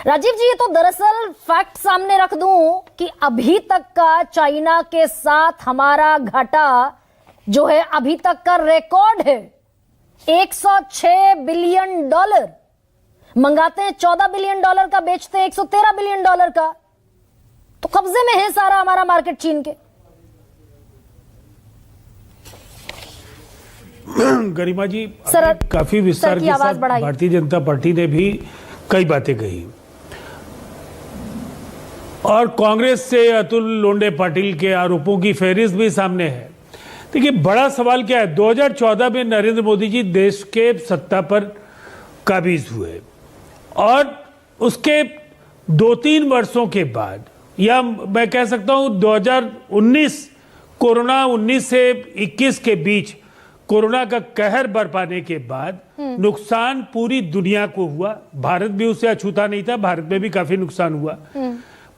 राजीव जी, ये तो दरअसल फैक्ट सामने रख दूं कि अभी तक का चाइना के साथ हमारा घाटा जो है अभी तक का रिकॉर्ड है 106 बिलियन डॉलर। मंगाते हैं 14 बिलियन डॉलर का, बेचते हैं 113 बिलियन डॉलर का। तो कब्जे में है सारा हमारा मार्केट चीन के। गरिमा जी, सर काफी विस्तार के साथ भारतीय जनता पार्टी ने भी कई बातें कही और कांग्रेस से अतुल लोंडे पाटिल के आरोपों की फहरिस्त भी सामने है। देखिए, बड़ा सवाल क्या है, 2014 में नरेंद्र मोदी जी देश के सत्ता पर काबिज हुए और उसके 2-3 वर्षों के बाद, या मैं कह सकता हूं 2019 कोरोना 19 से 21 के बीच कोरोना का कहर बरपाने के बाद नुकसान पूरी दुनिया को हुआ। भारत भी उससे अछूता नहीं था, भारत में भी काफी नुकसान हुआ।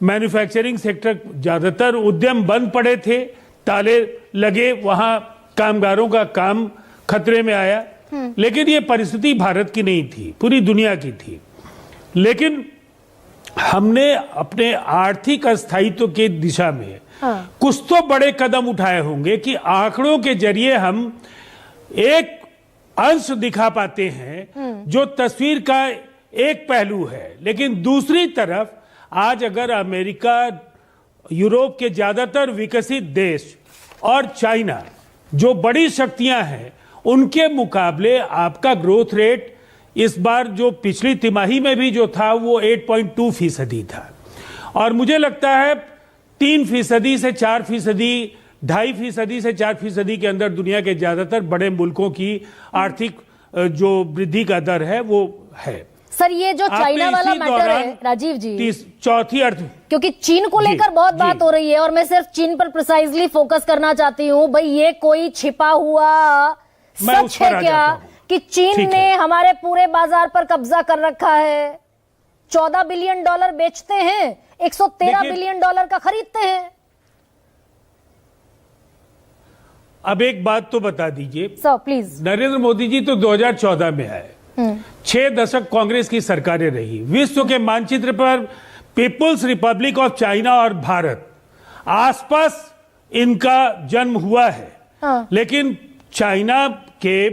मैन्युफैक्चरिंग सेक्टर, ज्यादातर उद्यम बंद पड़े थे, ताले लगे, वहां कामगारों का काम खतरे में आया। लेकिन ये परिस्थिति भारत की नहीं थी, पूरी दुनिया की थी। लेकिन हमने अपने आर्थिक अस्थायित्व के दिशा में कुछ तो बड़े कदम उठाए होंगे कि आंकड़ों के जरिए हम एक अंश दिखा पाते हैं जो तस्वीर का एक पहलू है। लेकिन दूसरी तरफ आज अगर अमेरिका, यूरोप के ज्यादातर विकसित देश और चाइना जो बड़ी शक्तियां हैं, उनके मुकाबले आपका ग्रोथ रेट इस बार जो पिछली तिमाही में भी जो था वो 8.2% था। और मुझे लगता है 3% से 4%, 2.5% से 4% के अंदर दुनिया के ज्यादातर बड़े मुल्कों की आर्थिक जो वृद्धि का दर है वो है। सर, ये जो चाइना वाला मैटर है राजीव जी, चौथी अर्थ, क्योंकि चीन को लेकर बहुत बात हो रही है और मैं सिर्फ चीन पर प्रिसाइजली फोकस करना चाहती हूँ। भाई, ये कोई छिपा हुआ सच है क्या कि चीन ने हमारे पूरे बाजार पर कब्जा कर रखा है? 14 बिलियन डॉलर बेचते हैं, 113 बिलियन डॉलर का खरीदते हैं। अब एक बात तो बता दीजिए सर प्लीज। नरेंद्र मोदी जी तो 2014 में आए, 6 दशक कांग्रेस की सरकारें रही, विश्व के मानचित्र पर पीपुल्स रिपब्लिक ऑफ चाइना और भारत आसपास इनका जन्म हुआ है। लेकिन चाइना के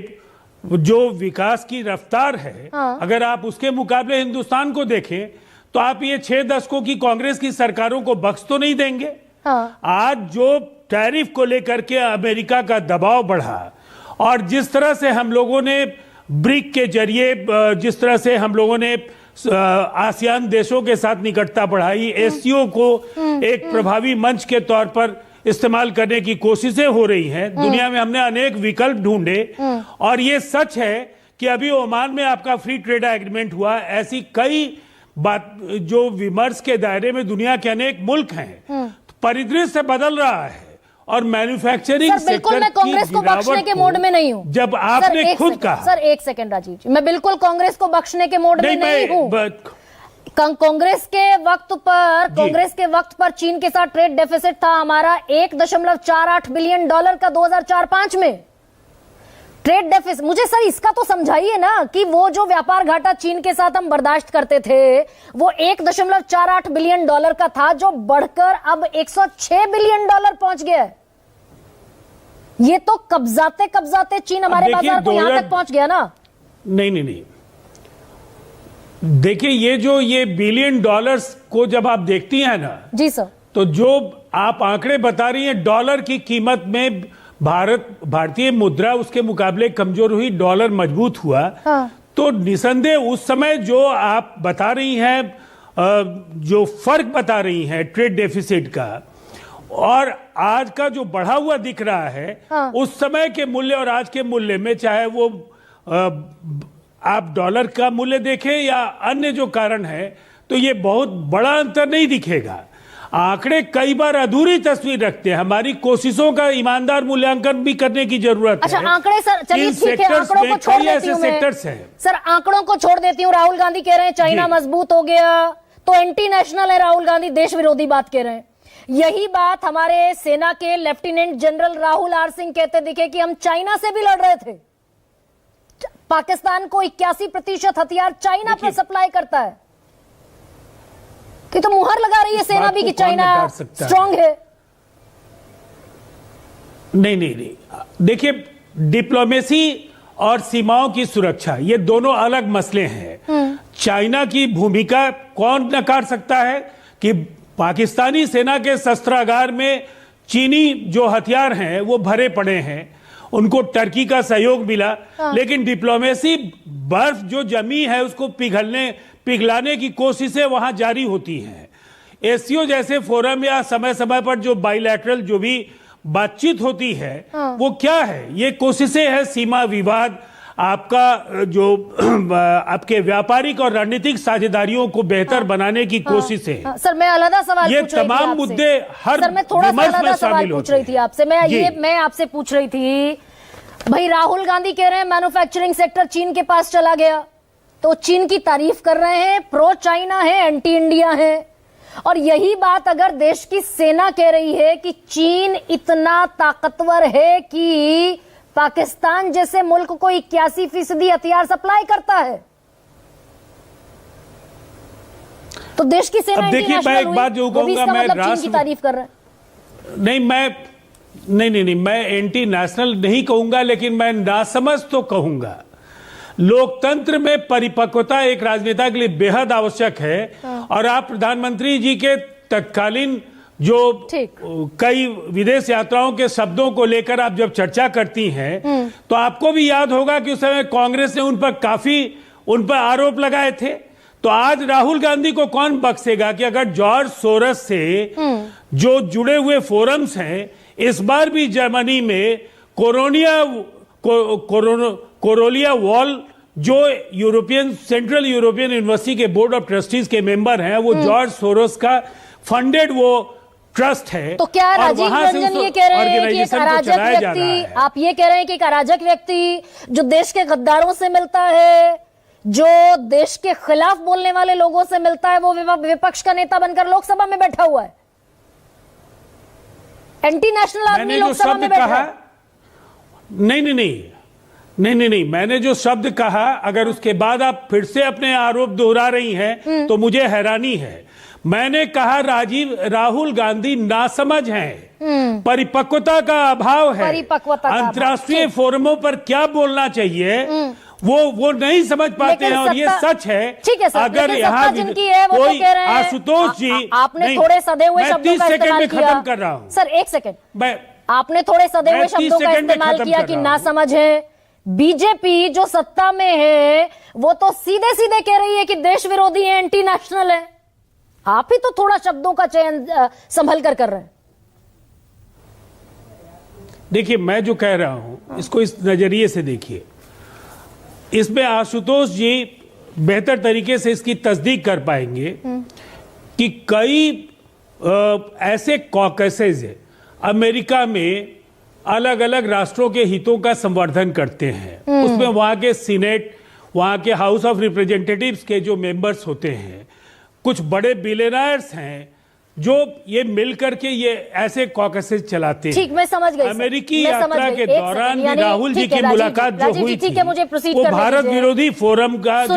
जो विकास की रफ्तार है, अगर आप उसके मुकाबले हिंदुस्तान को देखें तो आप ये 6 दशकों की कांग्रेस की सरकारों को बख्श तो नहीं देंगे। आज जो टैरिफ को लेकर के अमेरिका का दबाव बढ़ा और जिस तरह से हम लोगों ने ब्रिक के जरिए, जिस तरह से हम लोगों ने आसियान देशों के साथ निकटता बढ़ाई, एससीओ को एक प्रभावी मंच के तौर पर इस्तेमाल करने की कोशिशें हो रही हैं। दुनिया में हमने अनेक विकल्प ढूंढे और ये सच है कि अभी ओमान में आपका फ्री ट्रेड एग्रीमेंट हुआ। ऐसी कई बात जो विमर्श के दायरे में दुनिया के अनेक मुल्क हैं, परिदृश्य बदल रहा है और मैन्युफैक्चरिंग सेक्टर मैं कांग्रेस को बख्शने के मोड में नहीं हूं। जब आपने खुद कहा, सर एक सेकंड राजीव जी, मैं बिल्कुल कांग्रेस को बख्शने के मोड में नहीं हूं। कांग्रेस के वक्त पर चीन के साथ ट्रेड डेफिसिट था हमारा 1.48 बिलियन डॉलर का 2004-05 में ट्रेड डेफिसिट। मुझे सर इसका तो समझाइए ना कि वो जो व्यापार घाटा चीन के साथ हम बर्दाश्त करते थे वो 1.48 बिलियन डॉलर का था, जो बढ़कर अब 106 बिलियन डॉलर पहुंच गया है। ये तो कब्जाते कब्जाते चीन हमारे बाजार को यहां तक पहुंच गया ना। नहीं, देखिए, ये बिलियन डॉलर्स को जब आप देखती हैं ना जी सर, तो जो आप आंकड़े बता रही हैं, डॉलर की कीमत में भारतीय मुद्रा उसके मुकाबले कमजोर हुई, डॉलर मजबूत हुआ। तो निसंदेह उस समय जो आप बता रही हैं, जो फर्क बता रही हैं ट्रेड डेफिसिट का और आज का जो बढ़ा हुआ दिख रहा है, उस समय के मूल्य और आज के मूल्य में, चाहे वो आप डॉलर का मूल्य देखें या अन्य जो कारण है, तो ये बहुत बड़ा अंतर नहीं दिखेगा। आंकड़े कई बार अधूरी तस्वीर रखते हैं, हमारी कोशिशों का ईमानदार मूल्यांकन भी करने की जरूरत है। अच्छा, आंकड़े सर, चलिए ठीक है, आंकड़ों को छोड़ देती हूं मैं। सर आंकड़ों को छोड़ देती हूं। राहुल गांधी कह रहे हैं चाइना मजबूत हो गया, तो एंटी नेशनल है राहुल गांधी, देश विरोधी बात कह रहे हैं। यही बात हमारे सेना के lieutenant general Rahul R Singh कहते दिखे कि हम चाइना से भी लड़ रहे थे। पाकिस्तान को 81% हथियार चाइना पर सप्लाई करता है। अभी तो मुहर लगा रही है सेना भी कि चाइना स्ट्रांग है। नहीं, देखिए, डिप्लोमेसी और सीमाओं की सुरक्षा ये दोनों अलग मसले हैं। चाइना की भूमिका कौन नकार सकता है कि पाकिस्तानी सेना के शस्त्रागार में चीनी जो हथियार हैं वो भरे पड़े हैं, उनको टर्की का सहयोग मिला। लेकिन डिप्लोमेसी, बर्फ जो जमी है उसको पिघलाने की कोशिशें वहां जारी होती हैं। एससीओ जैसे फोरम या समय समय पर जो बाइलैटरल जो भी बातचीत होती है वो क्या है, ये कोशिशें हैं सीमा विवाद, आपका जो आपके व्यापारिक और रणनीतिक साझेदारियों को बेहतर बनाने की कोशिशें। सर मैं अलग सवाल ये पूछ रही थी तमाम आपसे। मुद्दे हर सर मैं थोड़ा सा अलग सवाल शामिल पूछ रही थी आपसे। मैं आपसे पूछ रही थी, भाई राहुल गांधी कह रहे हैं मैन्युफैक्चरिंग सेक्टर चीन के पास चला गया, तो चीन की तारीफ कर रहे हैं, प्रो चाइना है, एंटी इंडिया है। और यही बात अगर देश की सेना कह रही है कि चीन इतना ताकतवर है कि पाकिस्तान जैसे मुल्क को 81% हथियार सप्लाई करता है, तो देश की सेना अब देखिए, मैं एक बात जो कहूंगा, मैं चीन की तारीफ कर रहा है। नहीं, मैं एंटी नेशनल नहीं कहूंगा, लेकिन मैं नासमझ तो कहूंगा। लोकतंत्र में परिपक्वता एक राजनेता के लिए बेहद आवश्यक है। और आप प्रधानमंत्री जी के तत्कालीन जो कई विदेश यात्राओं के शब्दों को लेकर आप जब चर्चा करती हैं, तो आपको भी याद होगा कि उस समय कांग्रेस ने उन पर आरोप लगाए थे। तो आज राहुल गांधी को कौन बख्शेगा कि अगर जॉर्ज सोरस से जो जुड़े हुए फोरम्स हैं, इस बार भी जर्मनी में कोरोलिया वॉल जो सेंट्रल यूरोपियन यूनिवर्सिटी के बोर्ड ऑफ ट्रस्टीज के मेंबर हैं, वो जॉर्ज सोरोस का फंडेड वो ट्रस्ट है। तो क्या राजीव रंजन ये कह रहे हैं कि एक अराजक व्यक्ति, आप ये कह रहे हैं कि एक अराजक व्यक्ति जो देश के गद्दारों से मिलता है, जो देश के खिलाफ बोलने वाले लोगों से मिलता है, वो विपक्ष का नेता बनकर लोकसभा में बैठा हुआ है, एंटी नेशनल आदमी लोकसभा में बैठा है? नहीं, मैंने जो शब्द कहा, अगर उसके बाद आप फिर से अपने आरोप दोहरा रही हैं तो मुझे हैरानी है। मैंने कहा राहुल गांधी नासमझ हैं, परिपक्वता का अभाव है, अंतर्राष्ट्रीय फोरमों पर क्या बोलना चाहिए वो नहीं समझ पाते हैं। और ये सच है। ठीक है सर, अगर यहाँ कोई आशुतोष जी, आपने थोड़े सदे हुए शब्दों का इस्तेमाल किया। खत्म कर रहा हूं सर, एक सेकंड, आपने थोड़े सदे हुए शब्दों का इस्तेमाल किया कि नासमझ है। बीजेपी जो सत्ता में है वो तो सीधे सीधे कह रही है कि देश विरोधी है, एंटी नेशनल है। आप ही तो थोड़ा शब्दों का चयन संभल कर रहे हैं। देखिए, मैं जो कह रहा हूं इसको इस नजरिए से देखिए, इसमें आशुतोष जी बेहतर तरीके से इसकी तस्दीक कर पाएंगे कि कई ऐसे कॉकसेस अमेरिका में अलग अलग राष्ट्रों के हितों का संवर्धन करते हैं। उसमें वहां के सीनेट, वहां के हाउस ऑफ रिप्रेजेंटेटिव्स के जो मेंबर्स होते हैं, कुछ बड़े बिलियनर्स हैं जो ये मिलकर के ये ऐसे कॉकसेस चलाते हैं। ठीक, मैं समझ गई। अमेरिकी यात्रा के दौरान राहुल जी की मुलाकात जो हुई थी, मुझे वो भारत विरोधी फोरम का जो